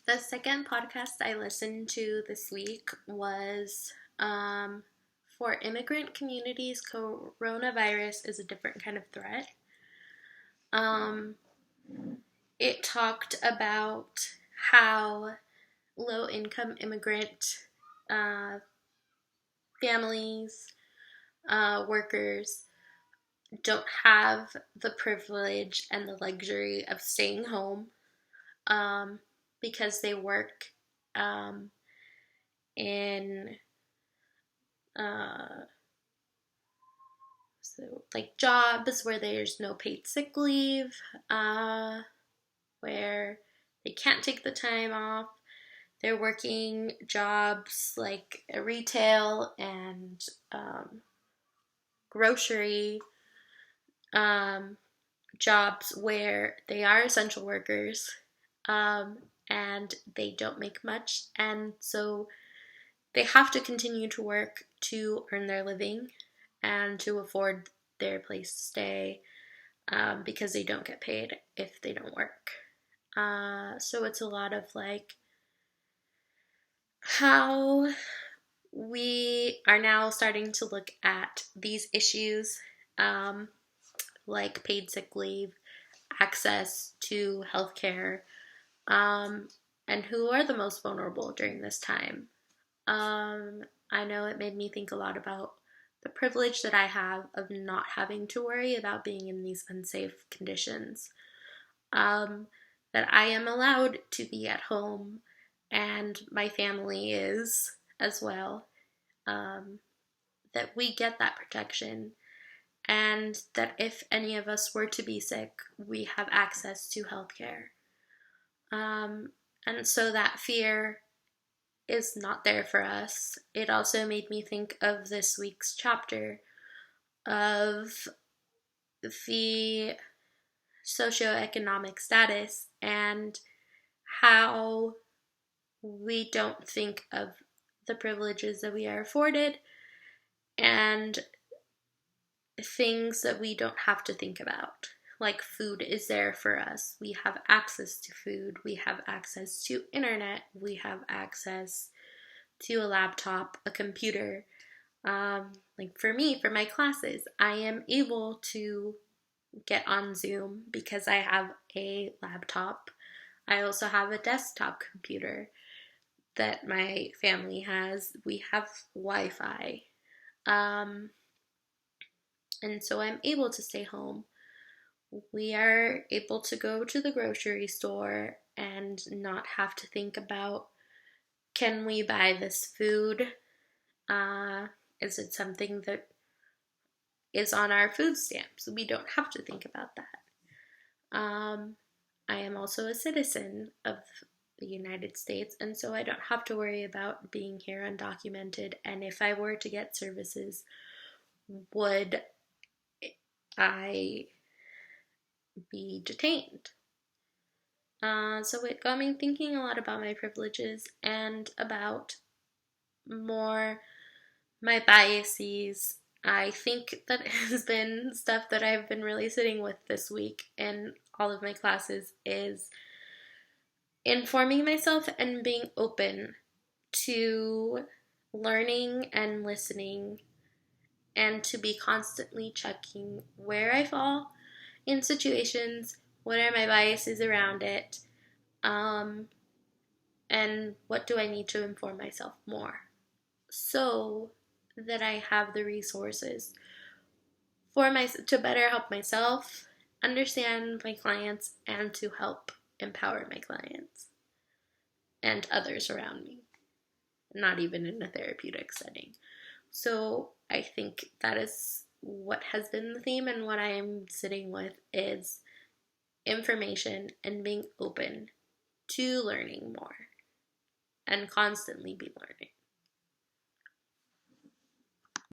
The second podcast I listened to this week was for immigrant communities, coronavirus is a different kind of threat. Um, it talked about how low-income immigrant uh, families, workers, don't have the privilege and the luxury of staying home because they work in uh, like jobs where there's no paid sick leave, where they can't take the time off. They're working jobs like retail and grocery jobs where they are essential workers and they don't make much, and so they have to continue to work to earn their living and to afford their place to stay because they don't get paid if they don't work. So it's a lot of like how we are now starting to look at these issues like paid sick leave, access to healthcare, and who are the most vulnerable during this time. I know it made me think a lot about the privilege that I have of not having to worry about being in these unsafe conditions. That I am allowed to be at home, and my family is as well. That we get that protection, and that if any of us were to be sick, we have access to healthcare. And so that fear is not there for us. It also made me think of this week's chapter of the socioeconomic status and how we don't think of the privileges that we are afforded and things that we don't have to think about. Like food is there for us. We have access to food. We have access to internet. We have access to a laptop, a computer. Like for me, for my classes, I am able to get on Zoom because I have a laptop. I also have a desktop computer that my family has. We have Wi-Fi. And so I'm able to stay home. We are able to go to the grocery store and not have to think about, can we buy this food? Is it something that is on our food stamps? We don't have to think about that. I am also a citizen of the United States, and so I don't have to worry about being here undocumented. And if I were to get services, would I be detained? So it got me thinking a lot about my privileges and about more my biases. I think that has been stuff that I've been really sitting with this week in all of my classes is informing myself and being open to learning and listening and to be constantly checking where I fall in situations, what are my biases around it, and what do I need to inform myself more so that I have the resources for to better help myself, understand my clients, and to help empower my clients and others around me, not even in a therapeutic setting. So I think that is what has been the theme, and what I am sitting with is information and being open to learning more and constantly be learning.